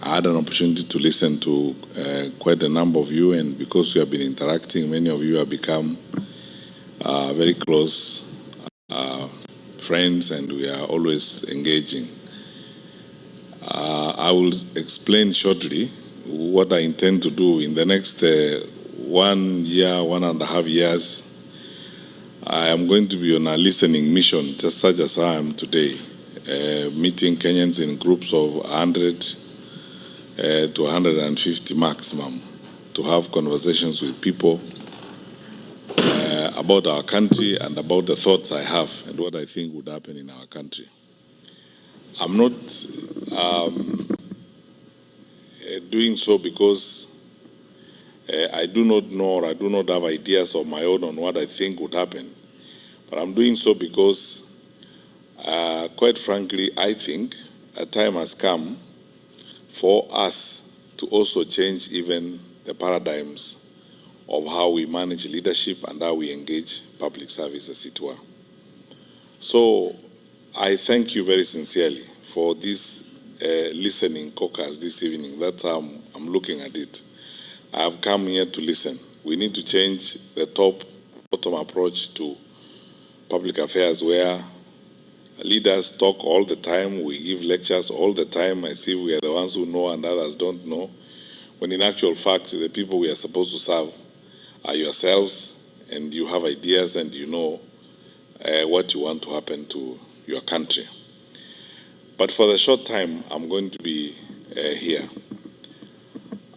I had an opportunity to listen to quite a number of you, and because we have been interacting, many of you have become very close friends, and we are always engaging. I will explain shortly what I intend to do in the next 1 year, 1.5 years. I am going to be on a listening mission, just such as I am today, meeting Kenyans in groups of 100 to 150 maximum, to have conversations with people about our country and about the thoughts I have and what I think would happen in our country. I'm not doing so because I do not know, or I do not have ideas of my own on what I think would happen. But I'm doing so because, quite frankly, I think a time has come for us to also change even the paradigms of how we manage leadership and how we engage public service, as it were. So I thank you very sincerely for this listening caucus this evening. That's how I'm looking at it. I have come here to listen. We need to change the top-bottom approach to public affairs, where leaders talk all the time, we give lectures all the time, as if we are the ones who know and others don't know, when in actual fact, the people we are supposed to serve are yourselves, and you have ideas and you know what you want to happen to your country. But for the short time I'm going to be here,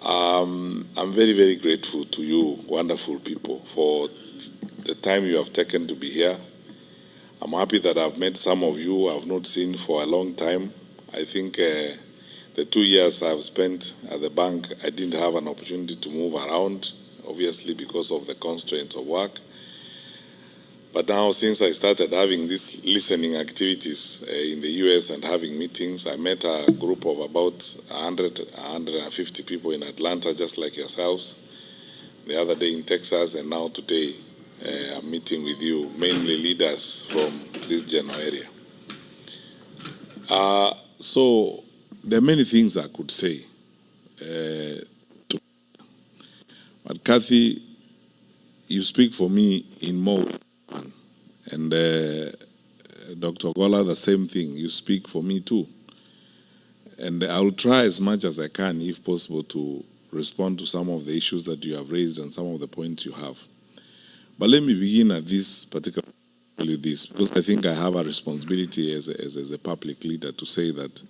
I'm very, very grateful to you, wonderful people, for the time you have taken to be here. I'm happy that I've met some of you I've not seen for a long time. I think the 2 years I've spent at the bank, I didn't have an opportunity to move around, obviously because of the constraints of work. But now, since I started having these listening activities in the US and having meetings, I met a group of about 100, 150 people in Atlanta, just like yourselves. The other day in Texas, and now today I'm meeting with you, mainly leaders from this general area. So there are many things I could say. But Kathy, you speak for me in more. And Dr. Gola, the same thing. You speak for me too. And I will try as much as I can, if possible, to respond to some of the issues that you have raised and some of the points you have. But let me begin at this particular this, because I think I have a responsibility as a public leader to say that,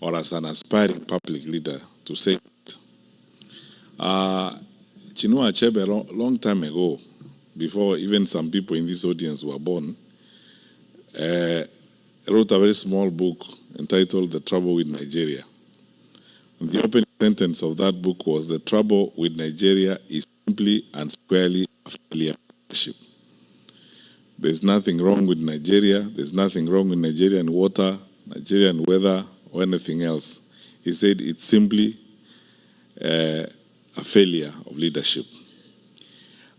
or as an aspiring public leader to say that. Chinua Achebe, long time ago, before even some people in this audience were born, wrote a very small book entitled The Trouble with Nigeria. And the opening sentence of that book was, "The trouble with Nigeria is simply and squarely a failure of leadership." There's nothing wrong with Nigeria. There's nothing wrong with Nigerian water, Nigerian weather, or anything else. He said it's simply a failure of leadership.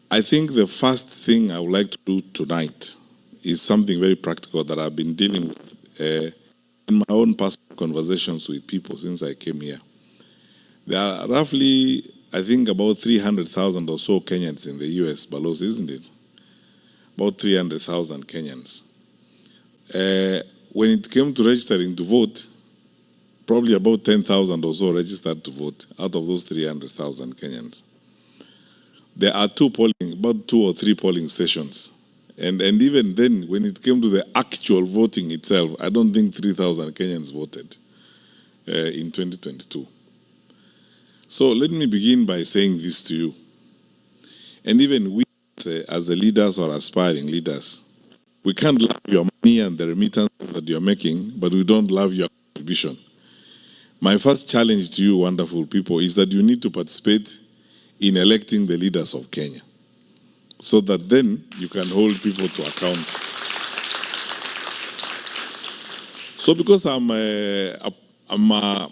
I think the first thing I would like to do tonight is something very practical that I've been dealing with in my own personal conversations with people since I came here. There are roughly, I think, about 300,000 or so Kenyans in the US, Balos, isn't it? About 300,000 Kenyans. When it came to registering to vote, probably about 10,000 or so registered to vote out of those 300,000 Kenyans. There are about 2 or 3 polling stations. And even then, when it came to the actual voting itself, I don't think 3,000 Kenyans voted in 2022. So let me begin by saying this to you. And even we, as the leaders or aspiring leaders, we can't love your money and the remittances that you're making, but we don't love your contribution. My first challenge to you, wonderful people, is that you need to participate in electing the leaders of Kenya, so that then you can hold people to account. So because I'm a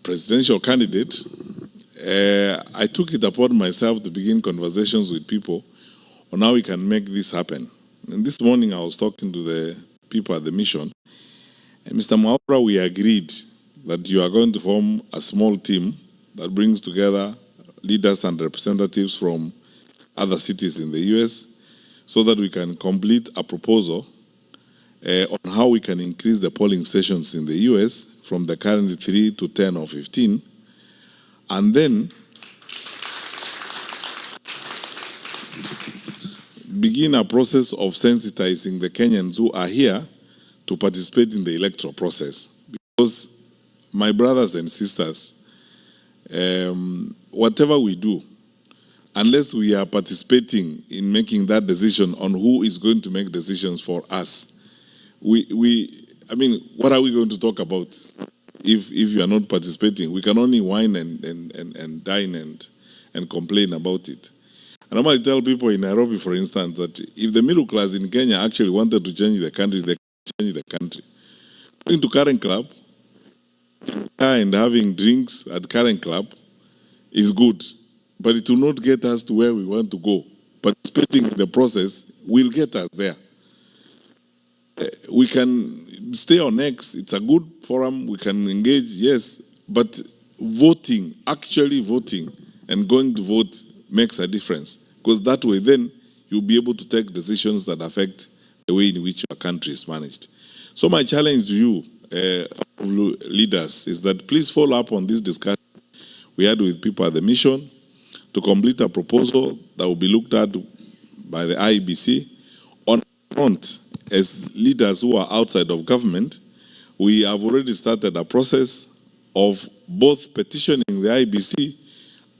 presidential candidate, I took it upon myself to begin conversations with people on how we can make this happen. And this morning I was talking to the people at the mission, and Mr. Mwaura, we agreed that you are going to form a small team that brings together leaders and representatives from other cities in the US so that we can complete a proposal on how we can increase the polling stations in the US from the current 3 to 10 or 15, and then begin a process of sensitizing the Kenyans who are here to participate in the electoral process. Because, my brothers and sisters, whatever we do, unless we are participating in making that decision on who is going to make decisions for us, I mean, what are we going to talk about if you are not participating? We can only whine and dine and complain about it. And I might tell people in Nairobi, for instance, that if the middle class in Kenya actually wanted to change the country, they can change the country. Going to Karen Club and having drinks at Karen Club is good, but it will not get us to where we want to go. Participating in the process will get us there. We can stay on X, it's a good forum, we can engage, yes, but voting, actually voting and going to vote makes a difference, because that way then you'll be able to take decisions that affect the way in which your country is managed. So my challenge to you, leaders, is that please follow up on this discussion we had with people at the mission to complete a proposal that will be looked at by the IEBC. On front, as leaders who are outside of government, we have already started a process of both petitioning the IEBC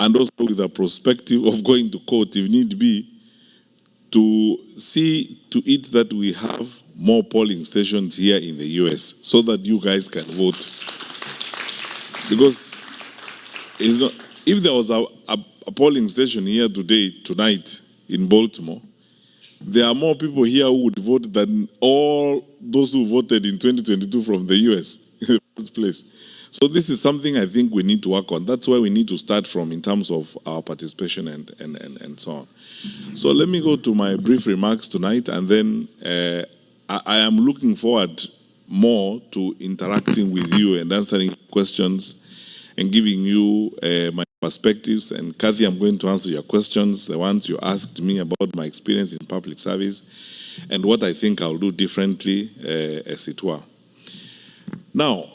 and also with a perspective of going to court if need be, to see to it that we have more polling stations here in the US so that you guys can vote. Because it's not, if there was a polling station here tonight in Baltimore, there are more people here who would vote than all those who voted in 2022 from the US in the first place. So this is something I think we need to work on. That's where we need to start from in terms of our participation and so on. So let me go to my brief remarks tonight, and then I am looking forward more to interacting with you and answering questions and giving you my perspectives. And Kathy, I'm going to answer your questions, the ones you asked me about my experience in public service and what I think I'll do differently, as it were. Now,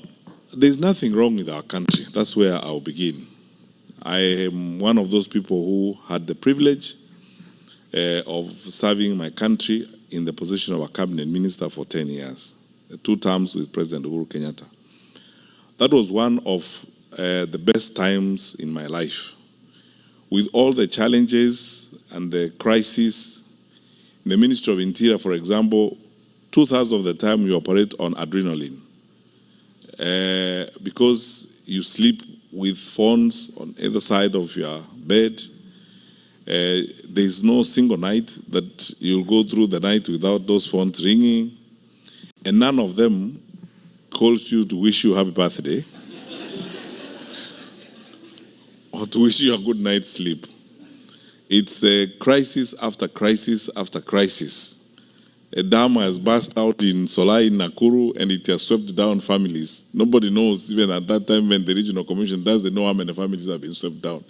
there's nothing wrong with our country. That's where I'll begin. I am one of those people who had the privilege of serving my country in the position of a cabinet minister for 10 years, 2 terms with President Uhuru Kenyatta. That was one of the best times in my life. With all the challenges and the crises, in the Ministry of Interior, for example, 2/3 of the time you operate on adrenaline. Because you sleep with phones on either side of your bed. There's no single night that you'll go through the night without those phones ringing, and none of them calls you to wish you happy birthday or to wish you a good night's sleep. It's a crisis after crisis after crisis. A dam has burst out in Solai, in Nakuru, and it has swept down families. Nobody knows, even at that time when the regional commission doesn't know how many families have been swept down.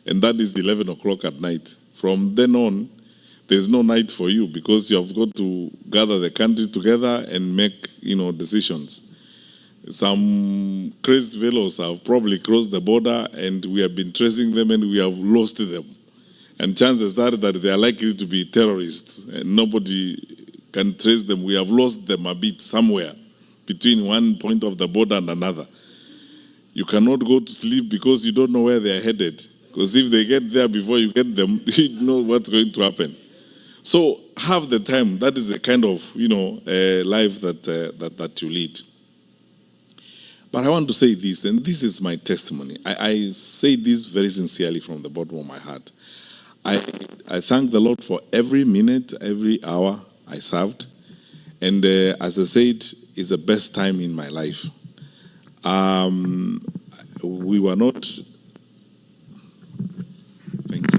And that is 11 o'clock at night. From then on, there's no night for you because you have got to gather the country together and make, decisions. Some crazy fellows have probably crossed the border, and we have been tracing them and we have lost them. And chances are that they are likely to be terrorists, and nobody can trace them. We have lost them a bit somewhere between one point of the border and another. You cannot go to sleep because you don't know where they are headed. Because if they get there before you get them, you know what's going to happen. So have the time. That is the kind of life that you lead. But I want to say this, and this is my testimony. I say this very sincerely from the bottom of my heart. I thank the Lord for every minute, every hour I served. And as I said, it's the best time in my life. We were not, thank you.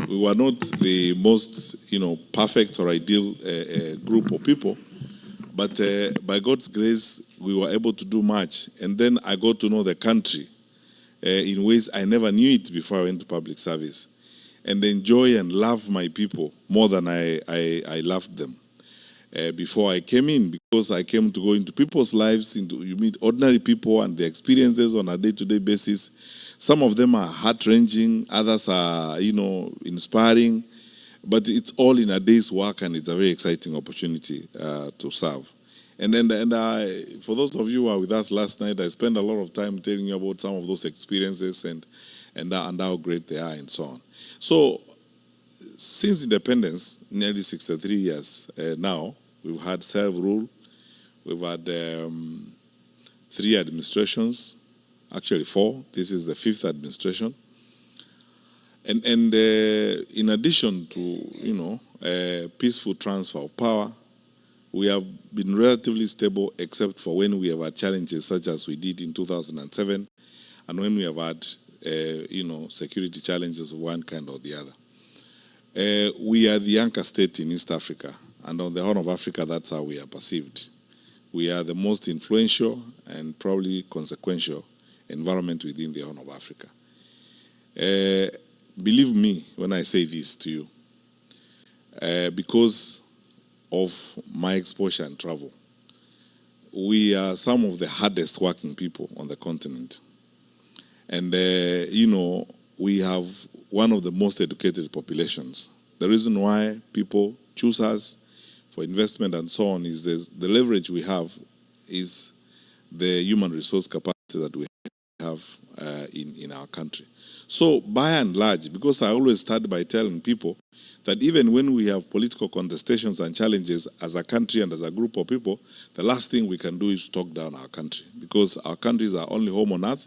We were not the most, perfect or ideal group of people. But by God's grace, we were able to do much. And then I got to know the country in ways I never knew it before I went to public service, and enjoy and love my people more than I loved them before I came in, because I came to go into people's lives, you meet ordinary people and their experiences on a day-to-day basis. Some of them are heart-wrenching, others are, inspiring, but it's all in a day's work, and it's a very exciting opportunity to serve. And for those of you who were with us last night, I spent a lot of time telling you about some of those experiences and how great they are and so on. So, since independence, nearly 63 years now, we've had self-rule, we've had 3 administrations, actually 4. This is the 5th administration. And in addition to peaceful transfer of power, we have been relatively stable, except for when we have had challenges such as we did in 2007, and when we have had security challenges of one kind or the other. We are the anchor state in East Africa, and on the Horn of Africa, that's how we are perceived. We are the most influential and probably consequential environment within the Horn of Africa. Believe me when I say this to you, because of my exposure and travel, we are some of the hardest working people on the continent. And, we have one of the most educated populations. The reason why people choose us for investment and so on is the leverage we have is the human resource capacity that we have in our country. So by and large, because I always start by telling people that even when we have political contestations and challenges as a country and as a group of people, the last thing we can do is talk down our country, because our country is our only home on earth,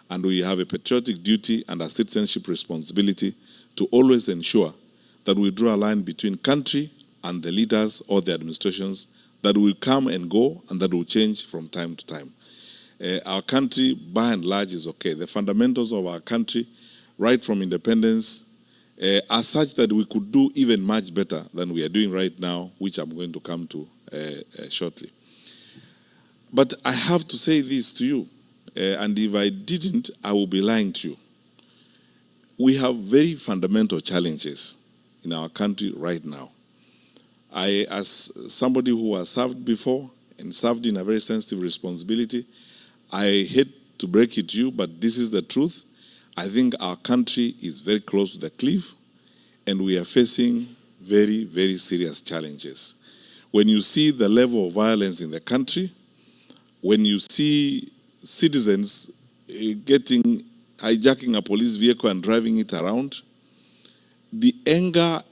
and we have a patriotic duty and a citizenship responsibility to always ensure that we draw a line between country and the leaders or the administrations that will come and go and that will change from time to time. Our country, by and large, is okay. The fundamentals of our country, right from independence, are such that we could do even much better than we are doing right now, which I'm going to come to shortly. But I have to say this to you, and if I didn't, I will be lying to you. We have very fundamental challenges in our country right now. I, as somebody who has served before and served in a very sensitive responsibility, I hate to break it to you, but this is the truth. I think our country is very close to the cliff, and we are facing very, very serious challenges. When you see the level of violence in the country, when you see citizens hijacking a police vehicle and driving it around, the anger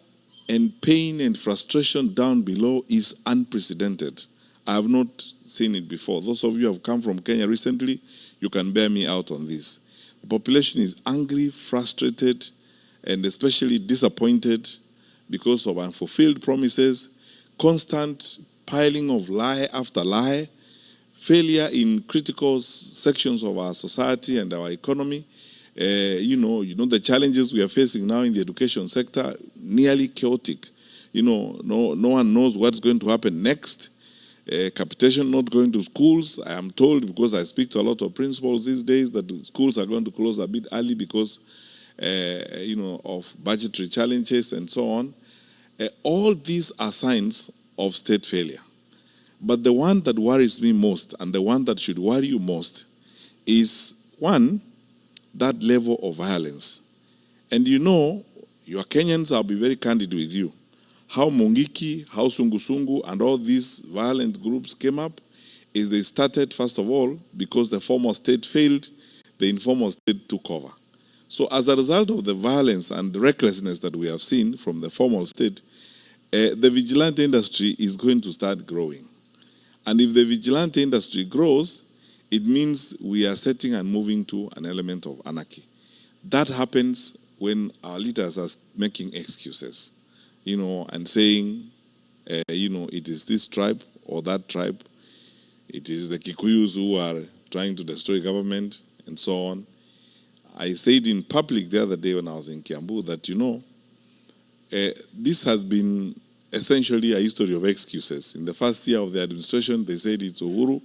and pain and frustration down below is unprecedented. I have not seen it before. Those of you who have come from Kenya recently, you can bear me out on this. The population is angry, frustrated, and especially disappointed because of unfulfilled promises, constant piling of lie after lie, failure in critical sections of our society and our economy. The challenges we are facing now in the education sector, nearly chaotic. No one knows what's going to happen next. Capitation not going to schools. I am told, because I speak to a lot of principals these days, that schools are going to close a bit early because, of budgetary challenges and so on. All these are signs of state failure. But the one that worries me most, and the one that should worry you most, is one, that level of violence. And you are Kenyans, I'll be very candid with you. How Mungiki, how Sungusungu, and all these violent groups came up is they started, first of all, because the formal state failed, the informal state took over. So as a result of the violence and the recklessness that we have seen from the formal state, the vigilante industry is going to start growing. And if the vigilante industry grows, it means we are setting and moving to an element of anarchy. That happens when our leaders are making excuses, and saying, it is this tribe or that tribe. It is the Kikuyus who are trying to destroy government and so on. I said in public the other day when I was in Kiambu that, this has been essentially a history of excuses. In the first year of the administration, they said it's Uhuru.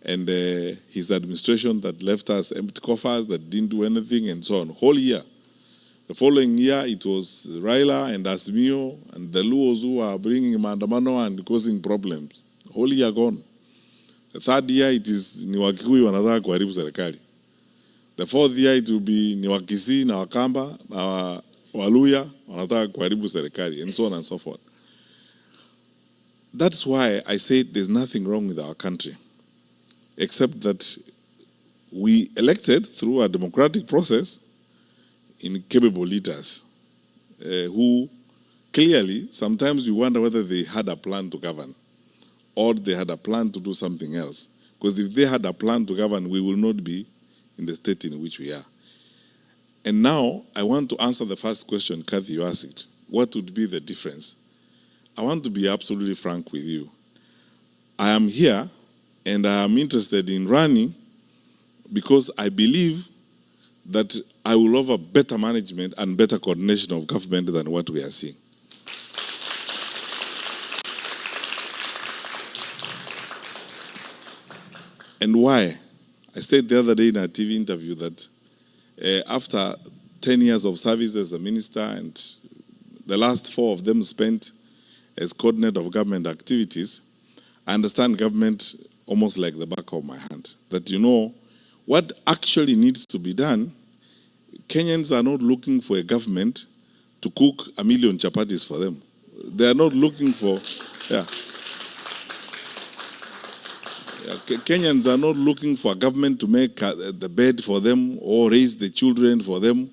and his administration that left us empty coffers, that didn't do anything, and so on. Whole year. The following year, it was Raila and Asmio and the Luos who are bringing maandamano and causing problems. Whole year gone. The third year, it is ni Wakikuyu wanataka kuharibu serikali. The fourth year, it will be ni Wakisii na Wakamba na Waluya wanataka kuharibu serikali, and so on and so forth. That's why I say there's nothing wrong with our country, except that we elected through a democratic process incapable leaders who clearly, sometimes you wonder whether they had a plan to govern or they had a plan to do something else. Because if they had a plan to govern, we will not be in the state in which we are. And now, I want to answer the first question, Kathy, you asked. What would be the difference? I want to be absolutely frank with you. I am here and I am interested in running because I believe that I will offer better management and better coordination of government than what we are seeing. And why? I said the other day in a TV interview that after 10 years of service as a minister and the last 4 of them spent as coordinator of government activities, I understand government almost like the back of my hand. That what actually needs to be done. Kenyans are not looking for a government to cook 1 million chapatis for them. They are not looking for, Kenyans are not looking for a government to make the bed for them or raise the children for them.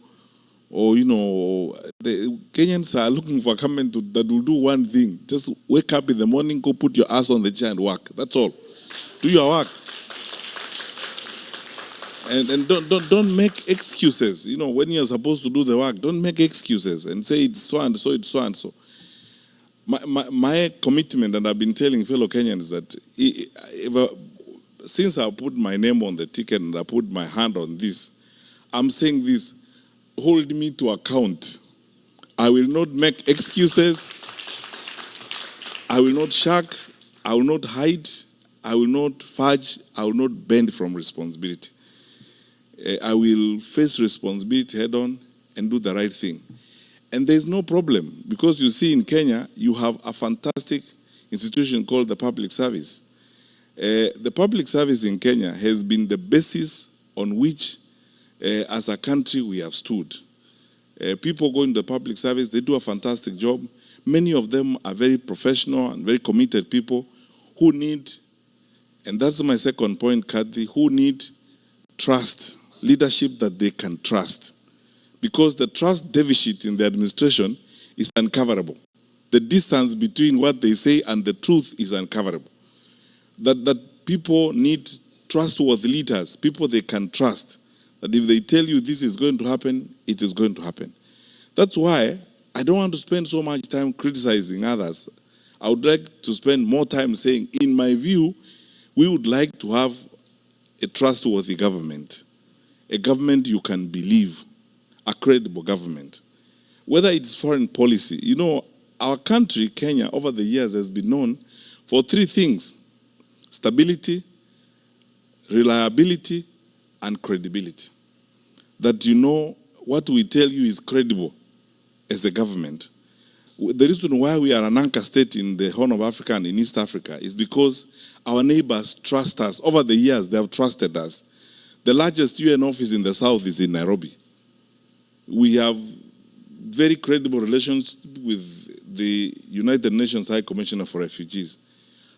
Or, the Kenyans are looking for a government that will do one thing. Just wake up in the morning, go put your ass on the chair and work. That's all. Do your work. And don't make excuses. When you're supposed to do the work, don't make excuses and say it's so and so, it's so and so. My commitment, and I've been telling fellow Kenyans that since I put my name on the ticket and I put my hand on this, I'm saying this, hold me to account. I will not make excuses. I will not shirk. I will not hide. I will not fudge. I will not bend from responsibility. I will face responsibility head on and do the right thing. And there's no problem because you see in Kenya, you have a fantastic institution called the public service. The public service in Kenya has been the basis on which, as a country, we have stood. People go into the public service, they do a fantastic job. Many of them are very professional and very committed people who need, and that's my second point, Kathy, who need trust. Leadership that they can trust. Because the trust deficit in the administration is uncoverable. The distance between what they say and the truth is uncoverable. That people need trustworthy leaders, people they can trust. That if they tell you this is going to happen, it is going to happen. That's why I don't want to spend so much time criticizing others. I would like to spend more time saying, in my view, we would like to have a trustworthy government. A government you can believe, a credible government. Whether it's foreign policy, our country, Kenya, over the years has been known for 3 things: stability, reliability, and credibility. That what we tell you is credible as a government. The reason why we are an anchor state in the Horn of Africa and in East Africa is because our neighbors trust us. Over the years, they have trusted us. The largest UN office in the south is in Nairobi. We have very credible relations with the United Nations High Commissioner for Refugees.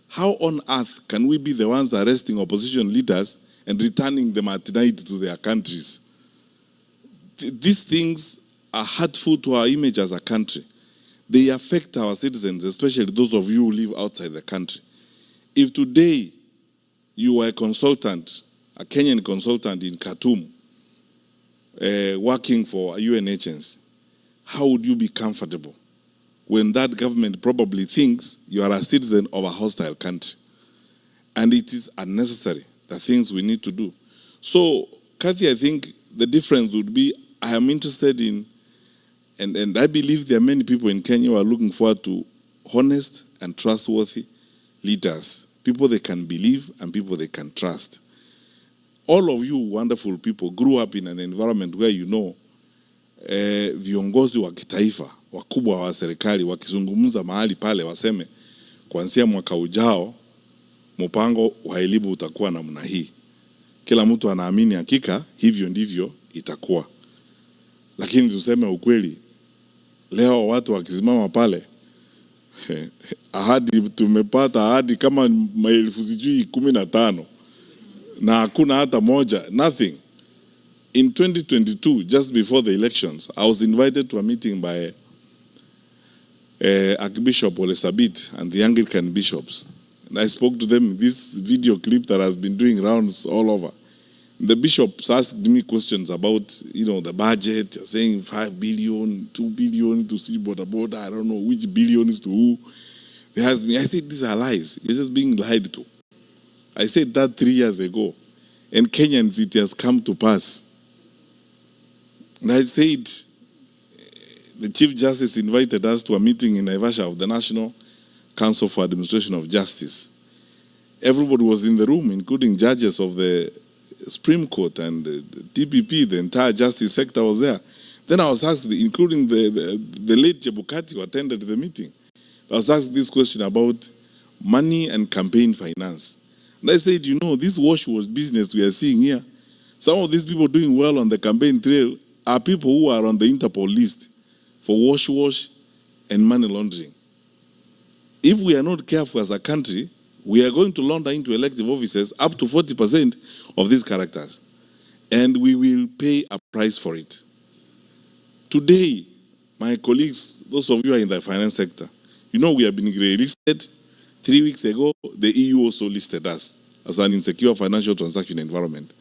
How on earth can we be the ones arresting opposition leaders and returning them at night to their countries? These things are hurtful to our image as a country. They affect our citizens, especially those of you who live outside the country. If today you were a consultant, a Kenyan consultant in Khartoum, working for a UN agency, how would you be comfortable when that government probably thinks you are a citizen of a hostile country? And it is unnecessary, the things we need to do. So, Kathy, I think the difference would be, I am interested in, and I believe there are many people in Kenya who are looking forward to honest and trustworthy leaders people they can believe, and people they can trust. All of you wonderful people grew up in an environment where you know viongozi wa kitaifa, wakubwa wa serikali wakizungumza mahali pale waseme kuanzia mwaka ujao mpango wa elimu utakuwa namna hii. Kila mtu anaamini hakika hivyo ndivyo itakuwa. Lakini tuseme ukweli, leo watu wakisimama pale ahadi tumepata ahadi kama maelfu sijui 15 na hakuna hata moja, nothing. In 2022, just before the elections, I was invited to a meeting by Archbishop Olesabit and the Anglican bishops. And I spoke to them, this video clip that has been doing rounds all over. The bishops asked me questions about, the budget, saying 5 billion, 2 billion to see border, I don't know which billion is to who. They asked me, I said, these are lies. You're just being lied to. I said that 3 years ago. And Kenyans, it has come to pass. And I said, the Chief Justice invited us to a meeting in Naivasha of the National Council for Administration of Justice. Everybody was in the room, including judges of the Supreme Court and the DPP, the entire justice sector was there. Then I was asked, including the late Chebukati who attended the meeting, I was asked this question about money and campaign finance. And I said, this wash business we are seeing here, some of these people doing well on the campaign trail are people who are on the Interpol list for wash and money laundering. If we are not careful as a country, we are going to launder into elective offices up to 40% of these characters. And we will pay a price for it. Today, my colleagues, those of you who are in the finance sector, we have been listed. 3 weeks ago, the EU also listed us as an insecure financial transaction environment.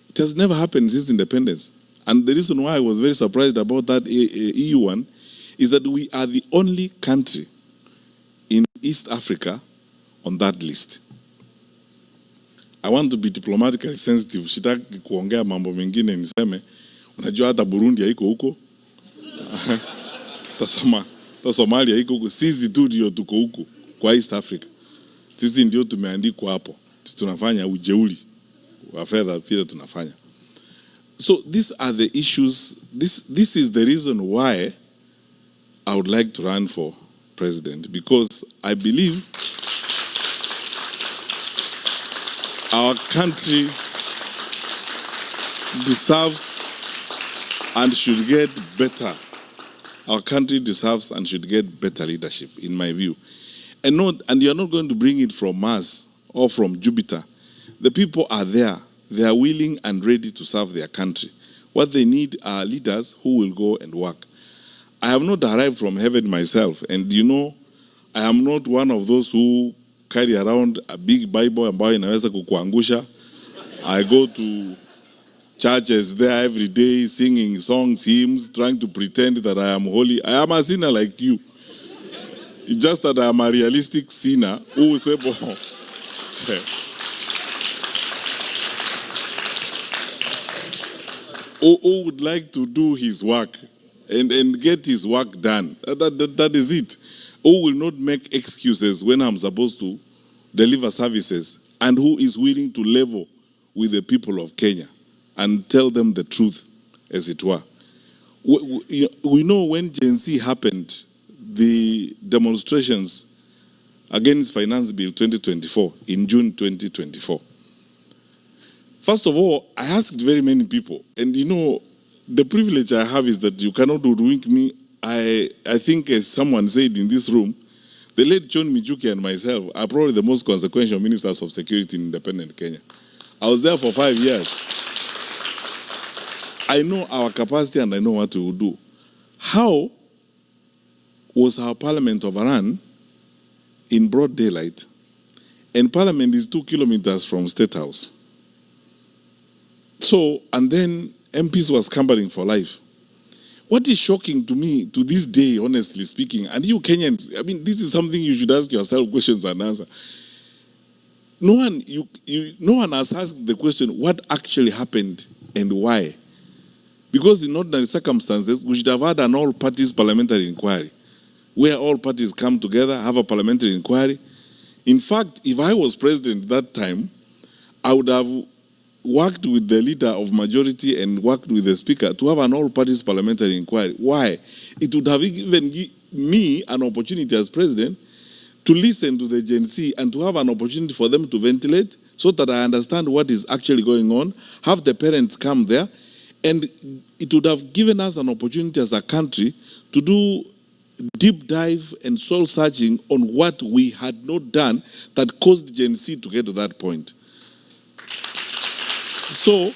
It has never happened since independence. And the reason why I was very surprised about that EU one is that we are the only country in East Africa on that list. I want to be diplomatically sensitive. Sitaki kuongea mambo mengine niseme, unajua hata Burundi haiko huko. Somalia haiko huko. Sisi tu ndio tuko huko kwa East Africa. Sisi ndio tumeandikwa hapo. Tunafanya ujeuri wa fedha pia tunafanya. So these are the issues. This is the reason why I would like to run for president, because I believe our country deserves and should get better. Our country deserves and should get better leadership, in my view. And you're not going to bring it from Mars or from Jupiter. The people are there. They are willing and ready to serve their country. What they need are leaders who will go and work. I have not arrived from heaven myself. And I am not one of those who carry around a big Bible ambayo inaweza kukuangusha. I go to churches there every day, singing songs, hymns, trying to pretend that I am holy. I am a sinner like you. It's just that I am a realistic sinner who will say, who would like to do his work and get his work done. That is it. Who will not make excuses when I'm supposed to deliver services, and who is willing to level with the people of Kenya and tell them the truth, as it were. We know when Gen Z happened, the demonstrations against Finance Bill 2024 in June 2024. First of all, I asked very many people, and the privilege I have is that you cannot hoodwink me. I think, as someone said in this room, the late John Mijuki and myself are probably the most consequential ministers of security in independent Kenya. I was there for 5 years. I know our capacity and I know what we will do. How was our parliament overrun in broad daylight? And parliament is 2 kilometers from State House. So, and then MPs were scampering for life. What is shocking to me to this day, honestly speaking, and you Kenyans, this is something you should ask yourself questions and answer. No one has asked the question, what actually happened and why? Because in ordinary circumstances, we should have had an all-parties parliamentary inquiry, where all parties come together, have a parliamentary inquiry, In fact, if I was president that time, I would have worked with the leader of majority and worked with the speaker to have an all-parties parliamentary inquiry. Why? It would have given me an opportunity as president to listen to the Gen Z and to have an opportunity for them to ventilate so that I understand what is actually going on, have the parents come there, and it would have given us an opportunity as a country to do deep dive and soul searching on what we had not done that caused Gen Z to get to that point. So,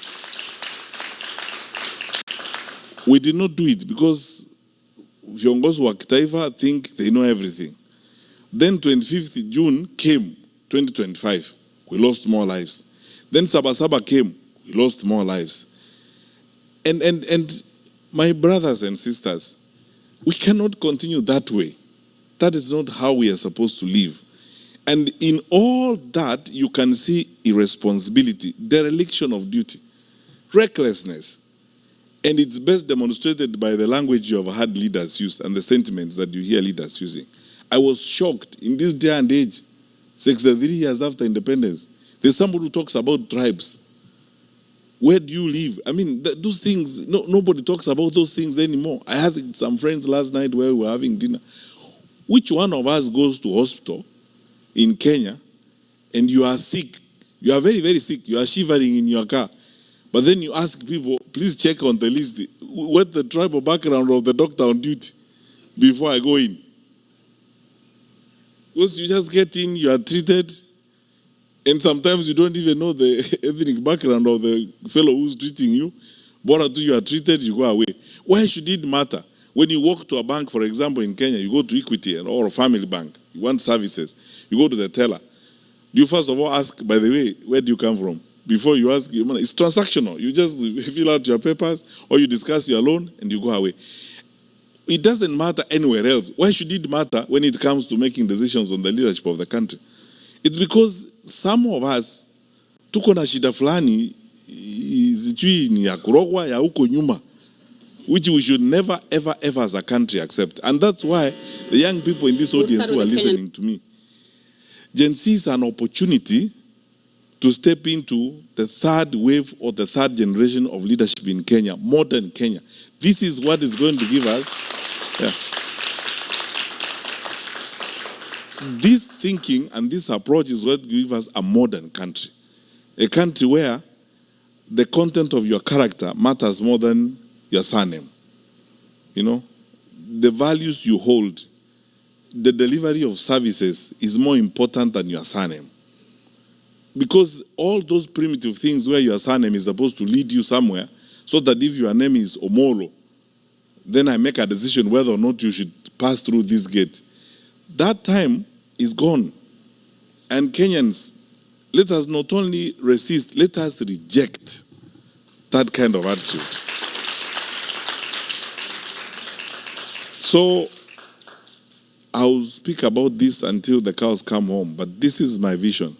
we did not do it because viongozi wa kitaifa think they know everything. Then 25th June came, 2025. We lost more lives. Then Sabasaba came. We lost more lives. And my brothers and sisters, we cannot continue that way. That is not how we are supposed to live. And in all that, you can see irresponsibility, dereliction of duty, recklessness. And it's best demonstrated by the language you have heard leaders use and the sentiments that you hear leaders using. I was shocked in this day and age, 63 years after independence. There's somebody who talks about tribes. Where do you live? I mean, those things, nobody talks about those things anymore. I asked some friends last night where we were having dinner. Which one of us goes to hospital in Kenya and you are sick? You are very, very sick. You are shivering in your car. But then you ask people, please check on the list, what's the tribal background of the doctor on duty before I go in? Because you just get in, you are treated, and sometimes you don't even know the ethnic background of the fellow who's treating you. But until you are treated, you go away. Why should it matter? When you walk to a bank, for example, in Kenya, you go to Equity or a family bank, you want services, you go to the teller. Do you first of all ask, by the way, where do you come from? Before you ask your money. It's transactional. You just fill out your papers or you discuss your loan and you go away. It doesn't matter anywhere else. Why should it matter when it comes to making decisions on the leadership of the country? It's because some of us tuko na shida fulani sijui ni ya kurogwa ya huko nyuma, which we should never ever ever as a country accept. And that's why the young people in this audience who are listening to me, Gen Z is an opportunity to step into the third wave or the third generation of leadership in Kenya, modern Kenya. This is what is going to give us. This thinking and this approach is what gives us a modern country. A country where the content of your character matters more than your surname. You know, the values you hold, the delivery of services is more important than your surname. Because all those primitive things where your surname is supposed to lead you somewhere, so that if your name is Omolo, then I make a decision whether or not you should pass through this gate. That time is gone. And Kenyans, let us not only resist, let us reject that kind of attitude. So, I'll speak about this until the cows come home, but this is my vision.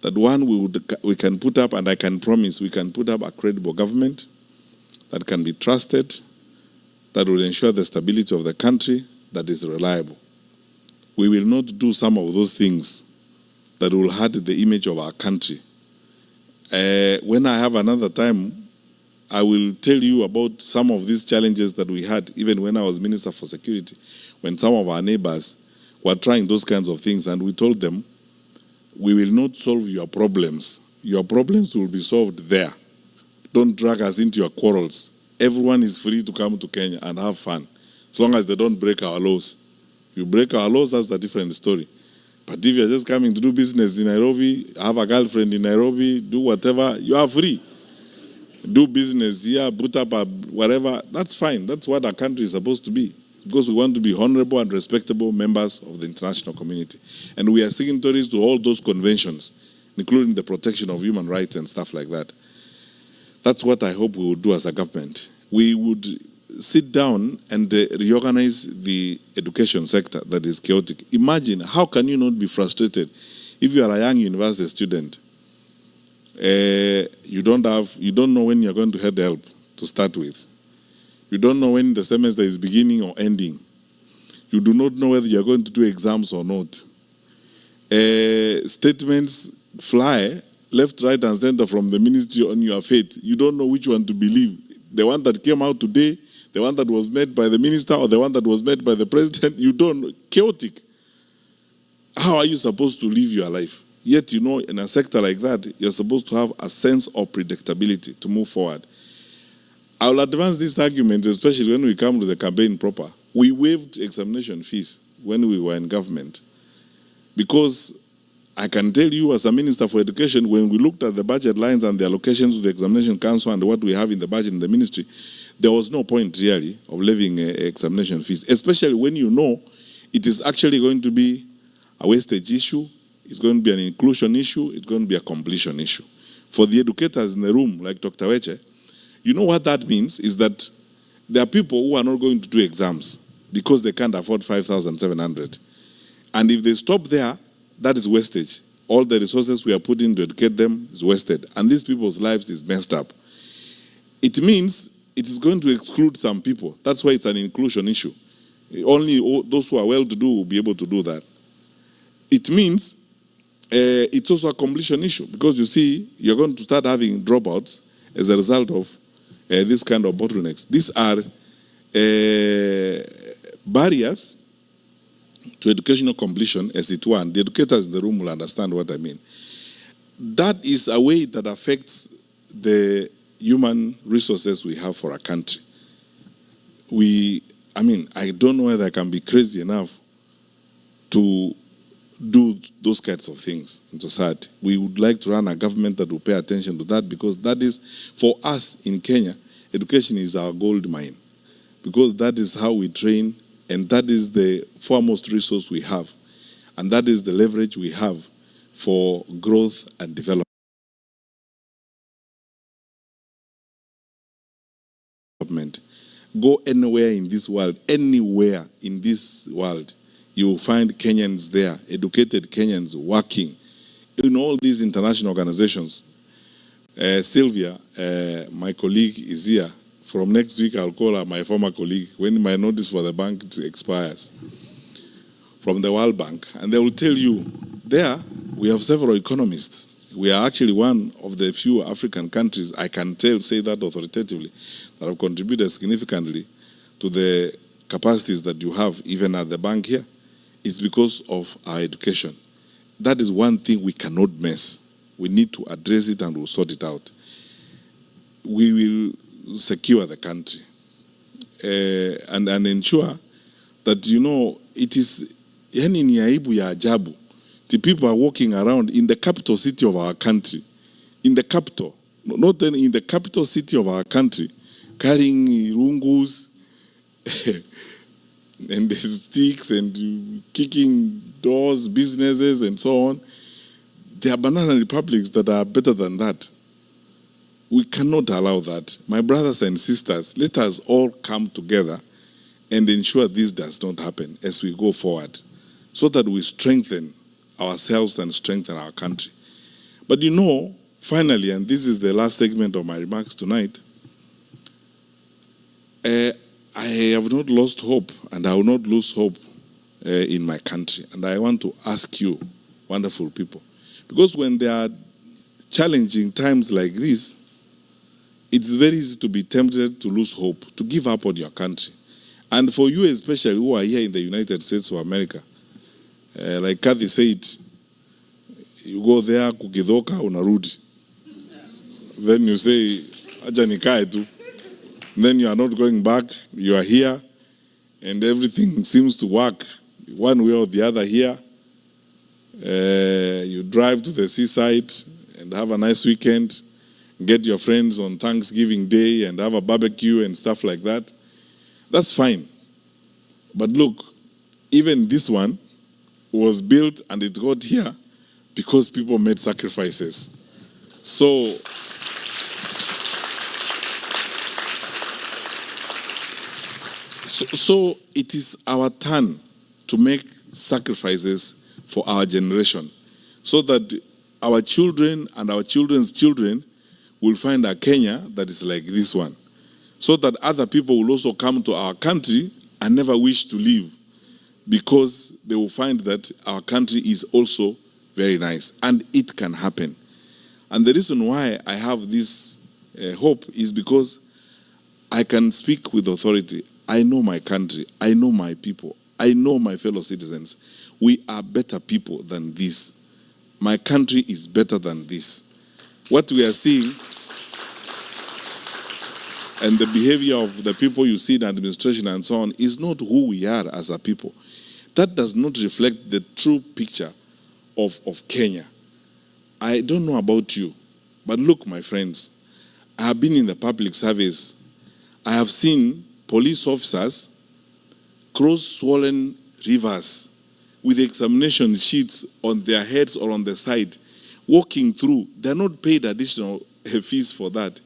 That one, we can put up, and I can promise, we can put up a credible government that can be trusted, that will ensure the stability of the country, that is reliable. We will not do some of those things that will hurt the image of our country. When I have another time, I will tell you about some of these challenges that we had, even when I was Minister for Security, when some of our neighbors were trying those kinds of things, and we told them, we will not solve your problems. Your problems will be solved there. Don't drag us into your quarrels. Everyone is free to come to Kenya and have fun, as long as they don't break our laws. If you break our laws, that's a different story. But if you're just coming to do business in Nairobi, have a girlfriend in Nairobi, do whatever, you are free. Do business here, put up a whatever, that's fine. That's what our country is supposed to be. Because we want to be honorable and respectable members of the international community. And we are signatories to all those conventions, including the protection of human rights and stuff like that. That's what I hope we would do as a government. We would sit down and reorganize the education sector that is chaotic. Imagine, how can you not be frustrated if you are a young university student? You don't know when you're going to get help to start with. You don't know when the semester is beginning or ending. You do not know whether you're going to do exams or not. statements fly left, right, and center from the ministry on your faith. You don't know which one to believe. The one that came out today, the one that was made by the minister, or the one that was made by the president. You don't know. Chaotic. How are you supposed to live your life? Yet, you know, in a sector like that, you're supposed to have a sense of predictability to move forward. I will advance this argument, especially when we come to the campaign proper. We waived examination fees when we were in government, because I can tell you as a Minister for Education, when we looked at the budget lines and the allocations to the Examination Council and what we have in the budget in the ministry, there was no point really of levying examination fees, especially when you know it is actually going to be a wastage issue, it's going to be an inclusion issue, it's going to be a completion issue. For the educators in the room, like Dr. Weche, you know what that means is that there are people who are not going to do exams because they can't afford 5,700. And if they stop there, that is wastage. All the resources we are putting to educate them is wasted. And these people's lives is messed up. It means it is going to exclude some people. That's why it's an inclusion issue. Only those who are well-to-do will be able to do that. It means it's also a completion issue, because you see, you're going to start having dropouts as a result of this kind of bottlenecks. These are barriers to educational completion, as it were, and the educators in the room will understand what I mean. That is a way that affects the human resources we have for our country. I don't know whether I can be crazy enough to do those kinds of things in society. We would like to run a government that will pay attention to that, because that is, for us in Kenya, education is our gold mine, because that is how we train, and that is the foremost resource we have. And that is the leverage we have for growth and development. Go anywhere in this world, you will find Kenyans there, educated Kenyans working in all these international organizations. Sylvia, my colleague, is here. From next week, I'll call her my former colleague when my notice for the bank expires, from the World Bank. And they will tell you, there we have several economists. We are actually one of the few African countries, I can say that authoritatively, that have contributed significantly to the capacities that you have, even at the bank here. It's because of our education. That is one thing we cannot miss. We need to address it, and we'll sort it out. We will secure the country and ensure that, you know, it is yani ni aibu ya ajabu. The people are walking around in the capital city of our country, in the capital, not only in the capital city of our country, carrying rungus and the sticks and kicking doors, businesses, and so on. There are banana republics that are better than that. We cannot allow that. My brothers and sisters, let us all come together and ensure this does not happen as we go forward, so that we strengthen ourselves and strengthen our country. But you know, finally, and this is the last segment of my remarks tonight, I have not lost hope, and I will not lose hope in my country. And I want to ask you, wonderful people, because when there are challenging times like this, it's very easy to be tempted to lose hope, to give up on your country. And for you especially, who are here in the United States of America, like Kathy said, you go there, kukidoka, unarudi. Then you say, acha nikae tu. Then you are not going back, you are here, and everything seems to work one way or the other here. You drive to the seaside and have a nice weekend, get your friends on Thanksgiving Day and have a barbecue and stuff like that. That's fine. But look, even this one was built and it got here because people made sacrifices. So it is our turn to make sacrifices for our generation, so that our children and our children's children will find a Kenya that is like this one, so that other people will also come to our country and never wish to leave. because they will find that our country is also very nice, and it can happen. And the reason why I have this hope is because I can speak with authority. I know my country. I know my people. I know my fellow citizens. We are better people than this. My country is better than this. What we are seeing and the behavior of the people you see in administration and so on is not who we are as a people. That does not reflect the true picture of Kenya. I don't know about you, but look, my friends, I have been in the public service. I have seen police officers cross swollen rivers with examination sheets on their heads or on the side, walking through. They're not paid additional fees for that,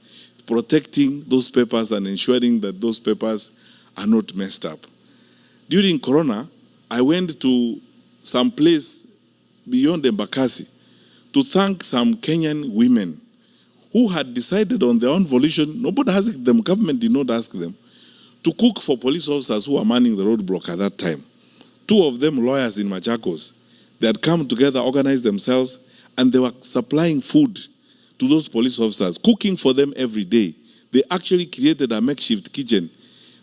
protecting those papers and ensuring that those papers are not messed up. During Corona, I went to some place beyond Embakasi to thank some Kenyan women who had decided on their own volition, nobody asked them, government did not ask them, to cook for police officers who were manning the roadblock at that time. Two of them lawyers in Machakos. They had come together, organized themselves, and they were supplying food to those police officers, cooking for them every day. They actually created a makeshift kitchen.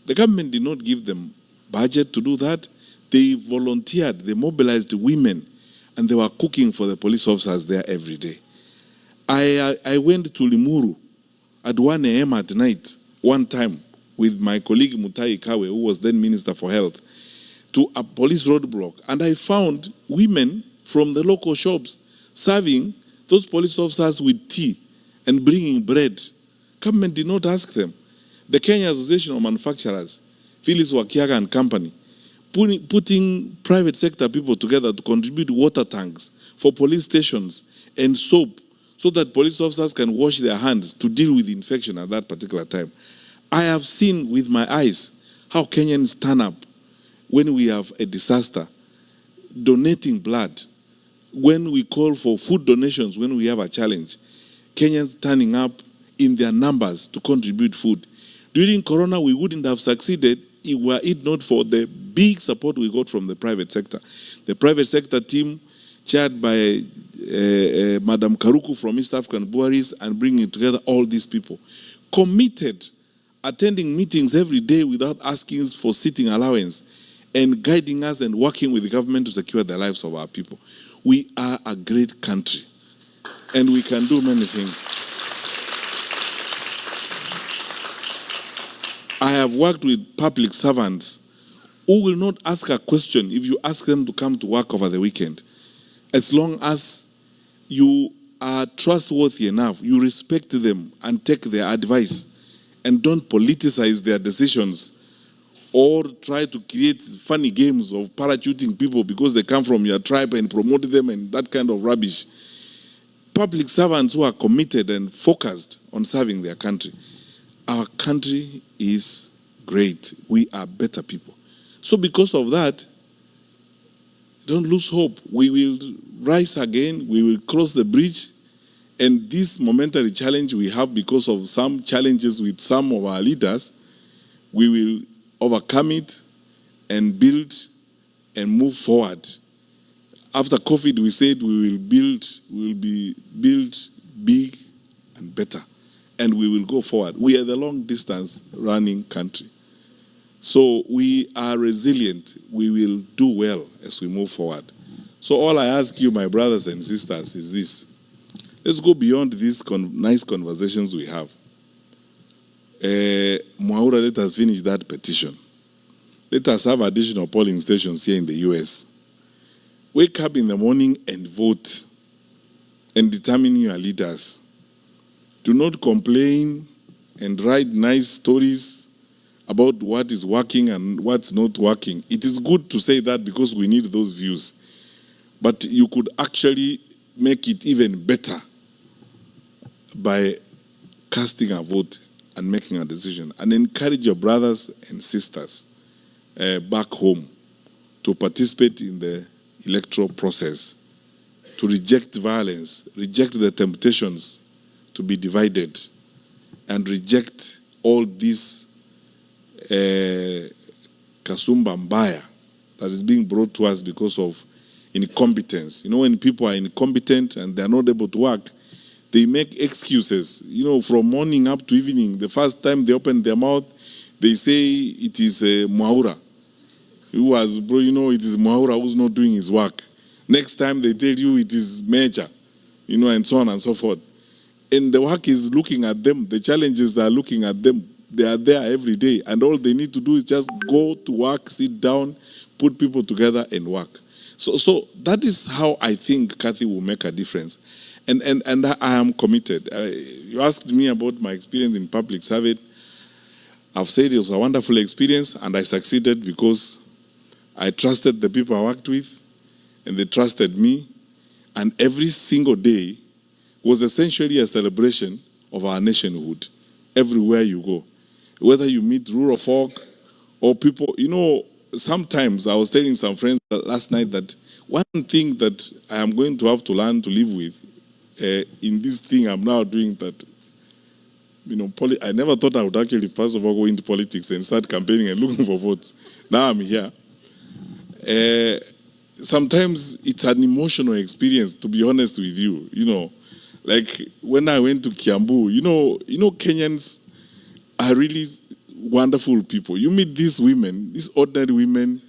The government did not give them budget to do that. They volunteered, they mobilized women, and they were cooking for the police officers there every day. I went to Limuru at 1 a.m. at night, one time, with my colleague Mutahi Kawe, who was then Minister for Health, to a police roadblock. And I found women from the local shops serving those police officers with tea and bringing bread. Government did not ask them. The Kenya Association of Manufacturers, Phyllis Wakiaga and Company, putting private sector people together to contribute water tanks for police stations and soap so that police officers can wash their hands to deal with infection at that particular time. I have seen with my eyes how Kenyans turn up when we have a disaster, donating blood, when we call for food donations, when we have a challenge. Kenyans turning up in their numbers to contribute food. During Corona, we wouldn't have succeeded were it not for the big support we got from the private sector. The private sector team, chaired by Madam Karuku from East African Breweries, and bringing together all these people, committed, attending meetings every day without asking for sitting allowance, and guiding us and working with the government to secure the lives of our people. We are a great country, and we can do many things. I have worked with public servants who will not ask a question if you ask them to come to work over the weekend. As long as you are trustworthy enough, you respect them and take their advice and don't politicize their decisions or try to create funny games of parachuting people because they come from your tribe and promote them and that kind of rubbish. Public servants who are committed and focused on serving their country. Our country is great. We are better people. So because of that, don't lose hope. We will rise again. We will cross the bridge. And this momentary challenge we have because of some challenges with some of our leaders, we will overcome it and build and move forward. After COVID, we said we will build big and better. And we will go forward. We are the long distance running country. So we are resilient. We will do well as we move forward. So all I ask you, my brothers and sisters, is this. Let's go beyond these nice conversations we have. Mwaura, let us finish that petition. Let us have additional polling stations here in the US. Wake up in the morning and vote and determine your leaders. Do not complain and write nice stories about what is working and what's not working. It is good to say that because we need those views. But you could actually make it even better by casting a vote and making a decision. And encourage your brothers and sisters back home to participate in the electoral process, to reject violence, reject the temptations to be divided, and reject all this kasumba mbaya that is being brought to us because of incompetence. You know, when people are incompetent and they're not able to work, they make excuses. You know, from morning up to evening, the first time they open their mouth, they say it is Mwaura. It is Mwaura who's not doing his work. Next time they tell you it is Major, and so on and so forth. And the work is looking at them. The challenges are looking at them. They are there every day. And all they need to do is just go to work, sit down, put people together and work. So that is how I think Kathy will make a difference. And I am committed. You asked me about my experience in public service. I've said it was a wonderful experience, and I succeeded because I trusted the people I worked with, and they trusted me. And every single day was essentially a celebration of our nationhood everywhere you go. Whether you meet rural folk or people, sometimes I was telling some friends last night that one thing that I am going to have to learn to live with in this thing I'm now doing, that, I never thought I would actually, first of all, go into politics and start campaigning and looking for votes. Now I'm here. Sometimes it's an emotional experience, to be honest with you, like when I went to Kiambu, Kenyans are really wonderful people. You meet these women, these ordinary women,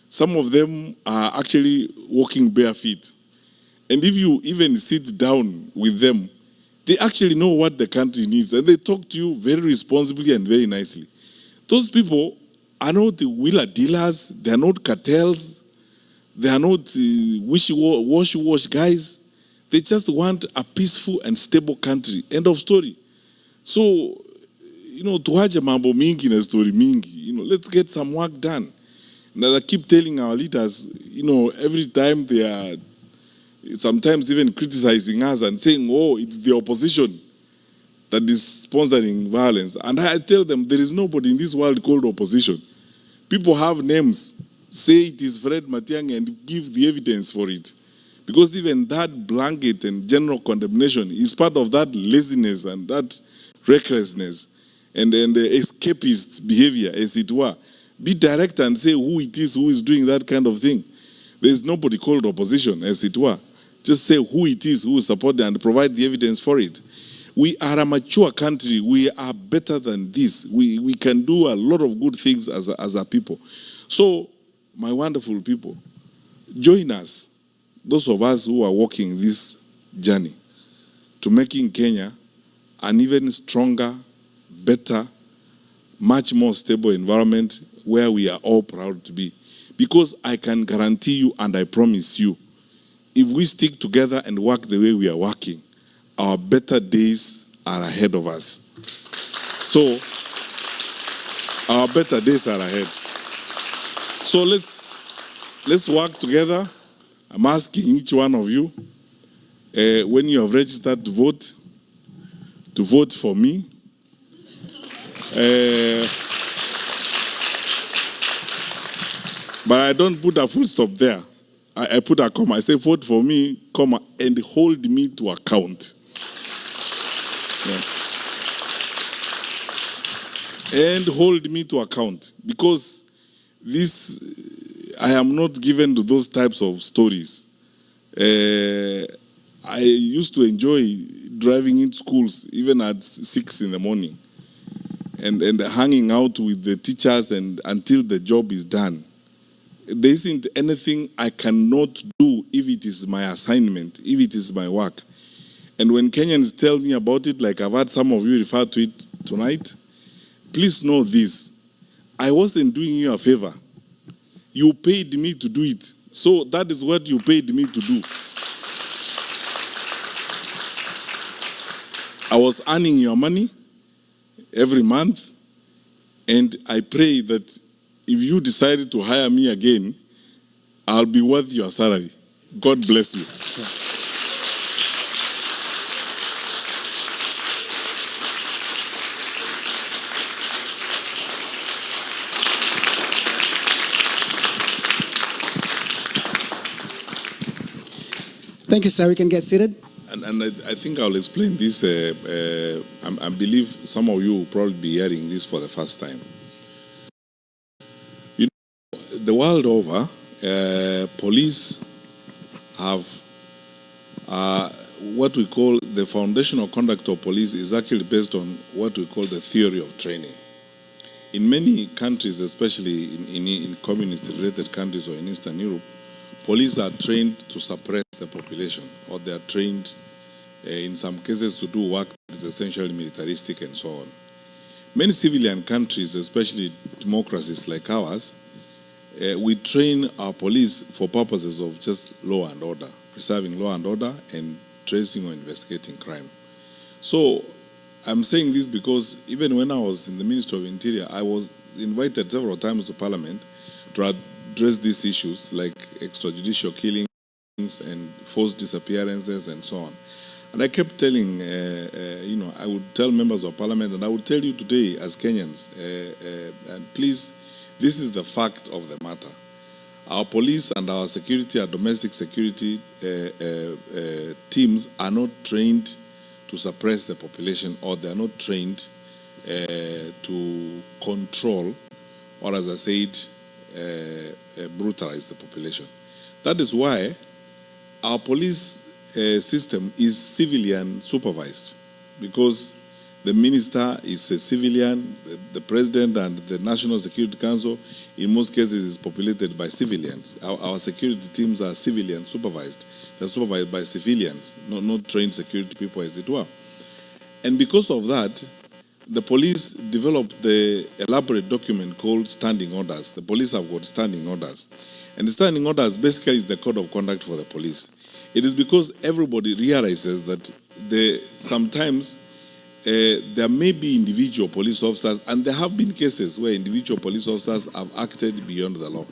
some of them are actually walking bare feet. And if you even sit down with them, they actually know what the country needs, and they talk to you very responsibly and very nicely. Those people are not wheeler dealers, they are not cartels, they are not wash guys. They just want a peaceful and stable country. End of story. So, tuache mambo mingi na story mingi. Let's get some work done. Now I keep telling our leaders, every time they are sometimes even criticizing us and saying, oh, it's the opposition that is sponsoring violence. And I tell them, there is nobody in this world called opposition. People have names. Say it is Fred Matiang'i and give the evidence for it. Because even that blanket and general condemnation is part of that laziness and that recklessness and the escapist behavior, as it were. Be direct and say who it is who is doing that kind of thing. There is nobody called opposition, as it were. Just say who it is who is supporting and provide the evidence for it. We are a mature country. We are better than this. We can do a lot of good things as a people. So, my wonderful people, join us, those of us who are walking this journey to making Kenya an even stronger, better, much more stable environment where we are all proud to be. Because I can guarantee you and I promise you, if we stick together and work the way we are working, our better days are ahead of us. So, our better days are ahead. So let's work together. I'm asking each one of you, when you have registered to vote for me. But I don't put a full stop there. I put a comma. I say vote for me, comma, and hold me to account. Yeah. And hold me to account. Because I am not given to those types of stories. I used to enjoy driving into schools even at 6 in the morning and hanging out with the teachers and until the job is done. There isn't anything I cannot do if it is my assignment, if it is my work. And when Kenyans tell me about it, like I've had some of you refer to it tonight, please know this. I wasn't doing you a favor. You paid me to do it. So that is what you paid me to do. I was earning your money every month, and I pray that if you decided to hire me again, I'll be worth your salary. God bless you. Thank you, sir. We can get seated. And I think I'll explain this. I believe some of you will probably be hearing this for the first time. the world over, police have what we call the foundational conduct of police is actually based on what we call the theory of training. In many countries, especially in communist-related countries or in Eastern Europe, police are trained to suppress the population, or they are trained in some cases to do work that is essentially militaristic and so on. Many civilian countries, especially democracies like ours, we train our police for purposes of just law and order, preserving law and order and tracing or investigating crime. So I'm saying this because even when I was in the Ministry of Interior, I was invited several times to Parliament to address these issues like extrajudicial killings and forced disappearances and so on. And I kept telling, I would tell members of Parliament, and I would tell you today as Kenyans, and please, this is the fact of the matter. Our police and our security, our domestic security teams are not trained to suppress the population, or they are not trained to control, or as I said, brutalize the population. That is why our police system is civilian supervised, because the minister is a civilian, the president and the National Security Council in most cases is populated by civilians. Our security teams are civilian supervised. They're supervised by civilians, not trained security people as it were. And because of that, the police developed the elaborate document called standing orders. The police have got standing orders. And the standing orders basically is the code of conduct for the police. It is because everybody realizes that sometimes there may be individual police officers, and there have been cases where individual police officers have acted beyond the law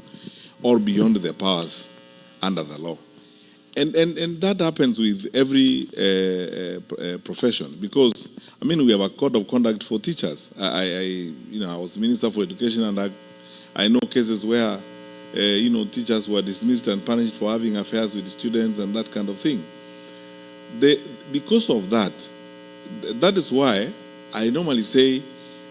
or beyond their powers under the law. And that happens with every profession, because, we have a code of conduct for teachers. I was Minister for Education, and I know cases where teachers were dismissed and punished for having affairs with students and that kind of thing. Because of that, that is why I normally say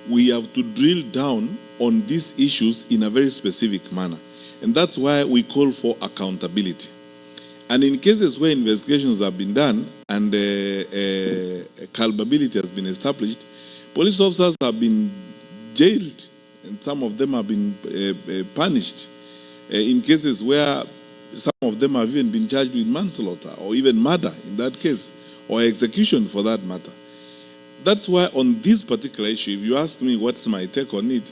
we have to drill down on these issues in a very specific manner. And that's why we call for accountability. And in cases where investigations have been done and culpability has been established, police officers have been jailed, and some of them have been punished. In cases where some of them have even been charged with manslaughter or even murder in that case, or execution for that matter. That's why on this particular issue, if you ask me what's my take on it,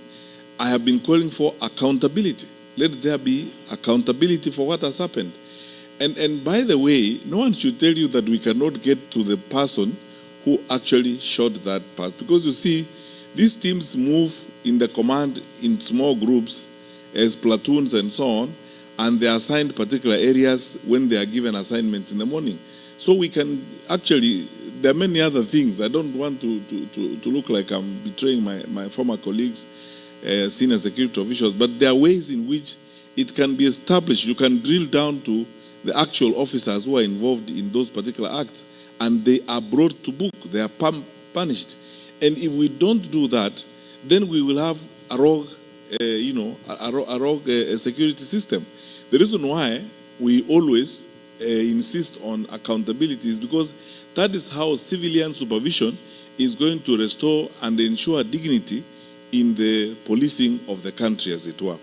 I have been calling for accountability. Let there be accountability for what has happened. And by the way, no one should tell you that we cannot get to the person who actually shot that person. Because you see, these teams move in the command in small groups as platoons and so on, and they are assigned particular areas when they are given assignments in the morning. So we can actually, there are many other things. I don't want to look like I'm betraying my former colleagues, senior security officials, but there are ways in which it can be established. You can drill down to the actual officers who are involved in those particular acts, and they are brought to book. They are punished. And if we don't do that, then we will have a rogue, security system. The reason why we always insist on accountability is because that is how civilian supervision is going to restore and ensure dignity in the policing of the country, as it were.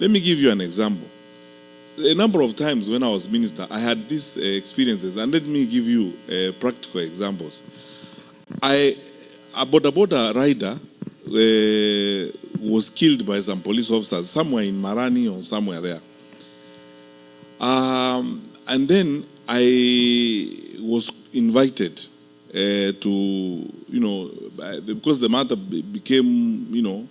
Let me give you an example. A number of times when I was minister, I had these experiences, and let me give you practical examples. A boda rider was killed by some police officers somewhere in Marani or somewhere there. And then I was invited to, because the matter became,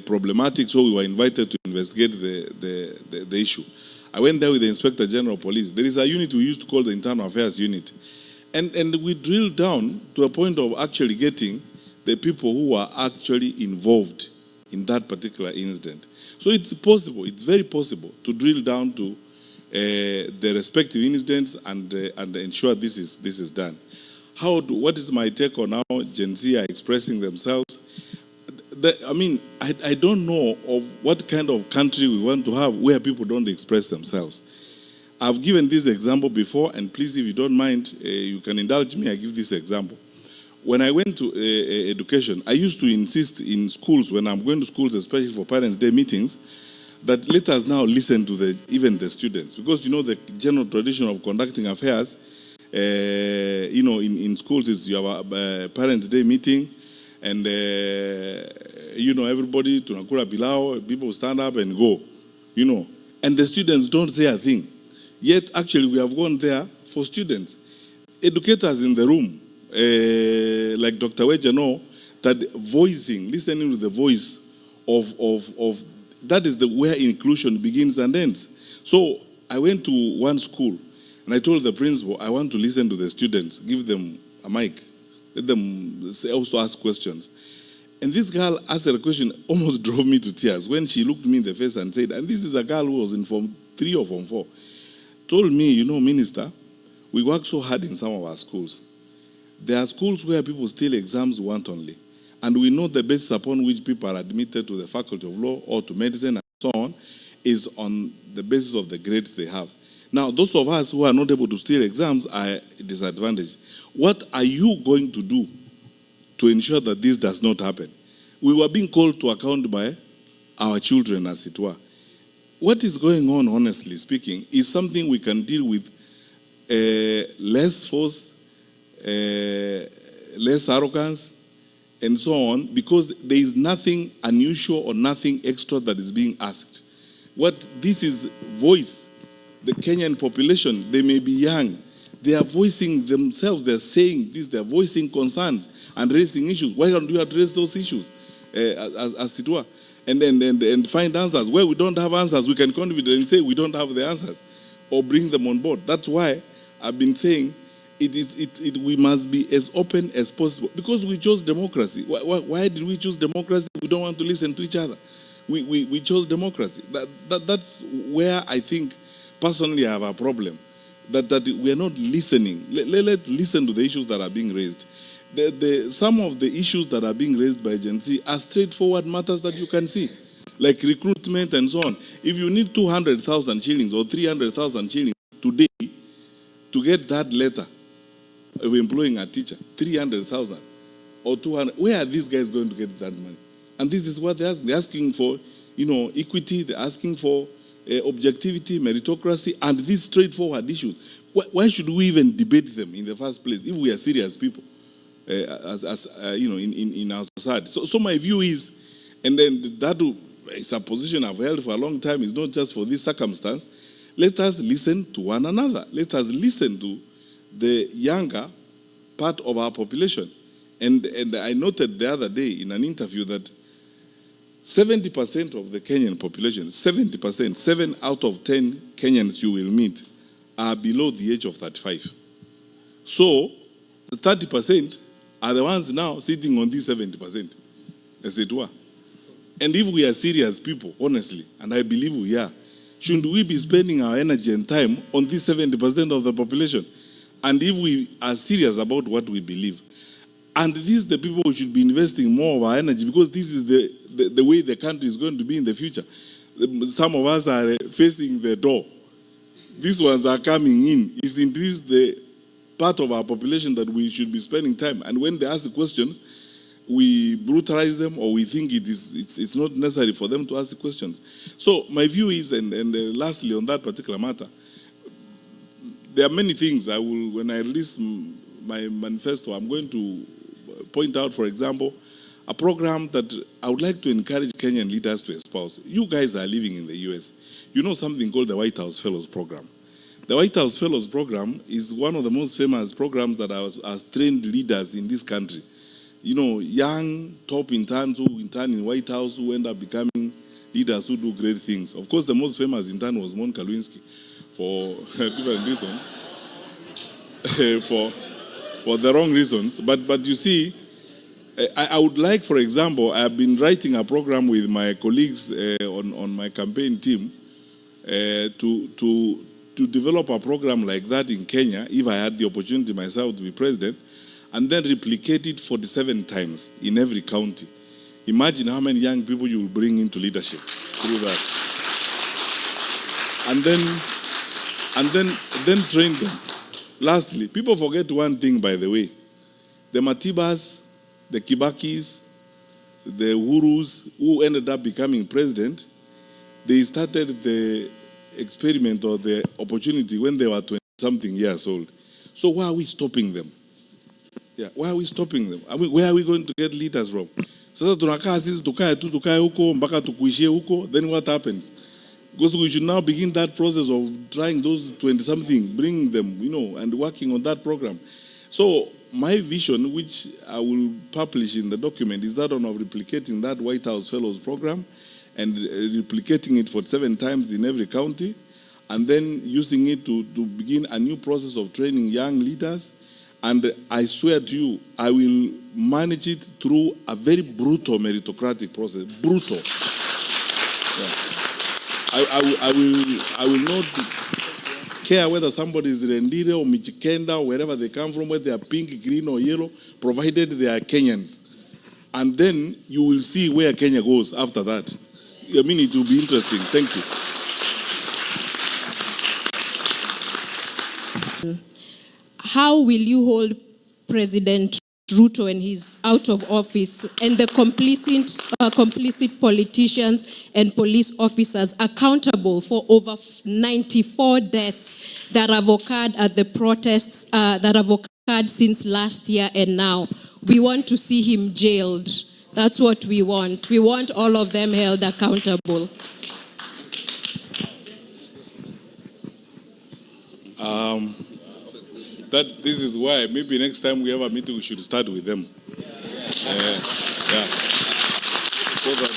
problematic, so we were invited to investigate the issue. I went there with the Inspector General of Police. There is a unit we used to call the Internal Affairs Unit. And we drilled down to a point of actually getting the people who are actually involved in that particular incident. So it's possible, it's very possible to drill down to the respective incidents and ensure this is done. What is my take on how Gen Z are expressing themselves? I don't know of what kind of country we want to have where people don't express themselves. I've given this example before, and please, if you don't mind, you can indulge me. I give this example. When I went to education, I used to insist in schools, when I'm going to schools, especially for Parents' Day meetings, that let us now listen to even the students. Because, the general tradition of conducting affairs, in schools is you have a Parents' Day meeting, and, everybody, tunakula pilau, people stand up and go, and the students don't say a thing. Yet, actually, we have gone there for students. Educators in the room, like Dr. Weja know, that listening to the voice of that is where inclusion begins and ends. So I went to one school and I told the principal, I want to listen to the students, give them a mic, let them also ask questions. And this girl asked a question, almost drove me to tears when she looked me in the face and said, and this is a girl who was in Form 3 or Form 4, told me, Minister, we work so hard in some of our schools. There are schools where people steal exams wantonly. And we know the basis upon which people are admitted to the Faculty of Law or to medicine and so on is on the basis of the grades they have. Now, those of us who are not able to steal exams are disadvantaged. What are you going to do to ensure that this does not happen? We were being called to account by our children, as it were. What is going on, honestly speaking, is something we can deal with less force, less arrogance, and so on, because there is nothing unusual or nothing extra that is being asked. What this is voice, the Kenyan population, they may be young, they are voicing themselves, they're saying this, they're voicing concerns and raising issues. Why don't you address those issues, as it were? And find answers. Where we don't have answers, we can contribute and say we don't have the answers, or bring them on board. That's why I've been saying we must be as open as possible, because we chose democracy. Why did we choose democracy? We don't want to listen to each other. We chose democracy. That's where I think, personally, I have a problem. That we are not listening. Let's listen to the issues that are being raised. Some of the issues that are being raised by Gen Z are straightforward matters that you can see, like recruitment and so on. If you need 200,000 shillings or 300,000 shillings today to get that letter of employing a teacher, 300,000 or 200, where are these guys going to get that money? And this is what they're asking. They're asking for, equity. They're asking for objectivity, meritocracy, and these straightforward issues. Why should we even debate them in the first place if we are serious people, in our society? So my view is, and then that is a position I've held for a long time. It's not just for this circumstance. Let us listen to one another. Let us listen to the younger part of our population. And I noted the other day in an interview that 70% of the Kenyan population, 70%, 7 out of 10 Kenyans you will meet are below the age of 35. So the 30% are the ones now sitting on these 70%, as it were. And if we are serious people, honestly, and I believe we are, shouldn't we be spending our energy and time on this 70% of the population? And if we are serious about what we believe, and these are the people who should be investing more of our energy, because this is the way the country is going to be in the future. Some of us are facing the door. These ones are coming in. Isn't this the part of our population that we should be spending time? And when they ask questions, we brutalize them, or we think it's not necessary for them to ask questions. So my view is, and lastly on that particular matter, there are many things I will, when I release my manifesto, I'm going to point out, for example, a program that I would like to encourage Kenyan leaders to espouse. You guys are living in the US. You know something called the White House Fellows Program. The White House Fellows Program is one of the most famous programs that has trained leaders in this country. Young top interns who intern in White House, who end up becoming leaders who do great things. Of course, the most famous intern was Monica Lewinsky, for different reasons, for the wrong reasons. But you see, I would like, for example, I have been writing a program with my colleagues on my campaign team to develop a program like that in Kenya, if I had the opportunity myself to be president, and then replicate it 47 times in every county. Imagine how many young people you will bring into leadership through that. And then train them. Lastly, people forget one thing, by the way. The Matibas, the Kibakis, the Uhurus who ended up becoming president, they started the experiment or the opportunity when they were 20-something years old. So why are we stopping them? Yeah, why are we stopping them? Where are we going to get leaders from? Sasa tunakaa sisi tukae huko mpaka tukuishie huko, then what happens? Because we should now begin that process of trying those 20-something, bringing them, and working on that program. So my vision, which I will publish in the document, is that one of replicating that White House Fellows program and replicating it for 7 times in every county, and then using it to begin a new process of training young leaders. And I swear to you, I will manage it through a very brutal meritocratic process. Brutal. Yeah. I will not care whether somebody is Rendire or Michikenda or wherever they come from, whether they are pink, green, or yellow, provided they are Kenyans. And then you will see where Kenya goes after that. I mean, it will be interesting. Thank you. How will you hold President Ruto and his out of office and the complicit politicians and police officers accountable for over 94 deaths that have occurred at the protests that have occurred since last year and now? We want to see him jailed. That's what we want. We want all of them held accountable. This is why maybe next time we have a meeting, we should start with them. So that,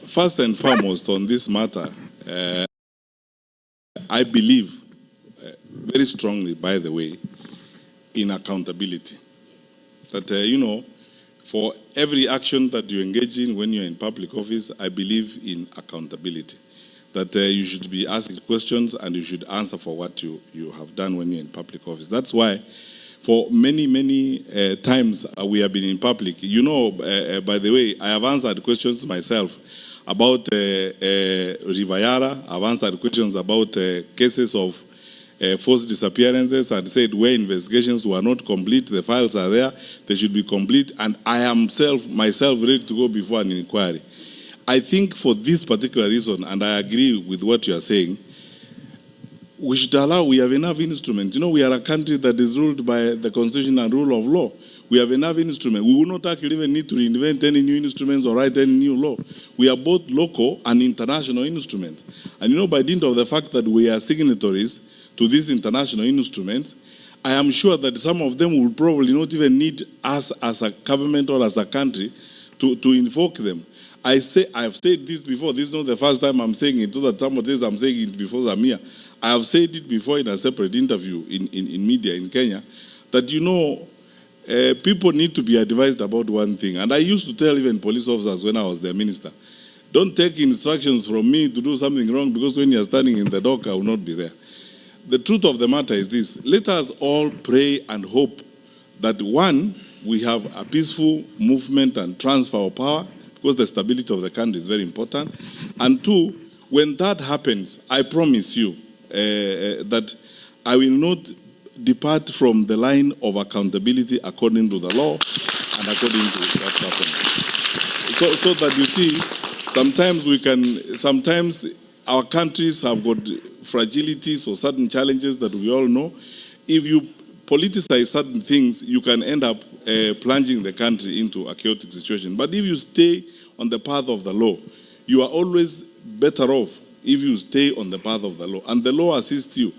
first and foremost on this matter, I believe very strongly, by the way, in accountability. That, for every action that you engage in when you're in public office, I believe in accountability. That you should be asked questions and you should answer for what you have done when you're in public office. That's why for many times we have been in public. By the way, I have answered questions myself about Rivayara. I've answered questions about cases of forced disappearances and said where investigations were not complete, the files are there, they should be complete, and I am myself ready to go before an inquiry. I think for this particular reason, and I agree with what you are saying, we have enough instruments. We are a country that is ruled by the Constitution and rule of law. We have enough instruments. We will not actually even need to reinvent any new instruments or write any new law. We are both local and international instruments. And by dint of the fact that we are signatories to these international instruments, I am sure that some of them will probably not even need us as a government or as a country to invoke them. I have said this before. This is not the first time I'm saying it, so that someone says I'm saying it before Zamia. I have said it before in a separate interview in media in Kenya, that people need to be advised about one thing. And I used to tell even police officers when I was their minister, don't take instructions from me to do something wrong, because when you're standing in the dock, I will not be there. The truth of the matter is this: let us all pray and hope that, one, we have a peaceful movement and transfer of power, because the stability of the country is very important. And two, when that happens, I promise you that I will not depart from the line of accountability according to the law and according to what's happening. So that you see, sometimes our countries have got fragilities or certain challenges that we all know. If you politicize certain things, you can end up plunging the country into a chaotic situation. But if you stay on the path of the law, you are always better off if you stay on the path of the law. And the law assists you.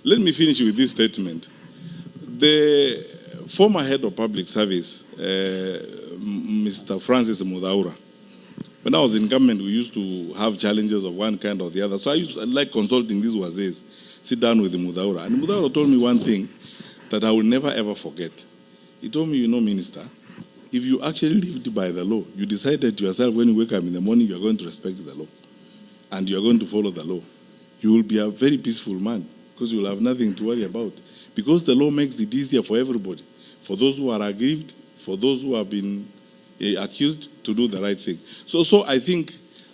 Let me finish with this statement. The former head of public service, Mr. Francis Mudaura, when I was in government, we used to have challenges of one kind or the other. So I like consulting these wazes, sit down with Mudaura. And Mudaura told me one thing that I will never ever forget. He told me, Minister, if you actually lived by the law, you decided to yourself when you wake up in the morning, you are going to respect the law and you are going to follow the law, you will be a very peaceful man, because you will have nothing to worry about. Because the law makes it easier for everybody, for those who are aggrieved, for those who have been accused to do the right thing. So I think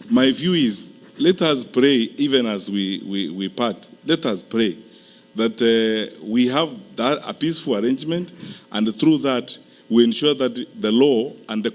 my view is, let us pray even as we part. Let us pray that we have a peaceful arrangement, and through that we ensure that the law and the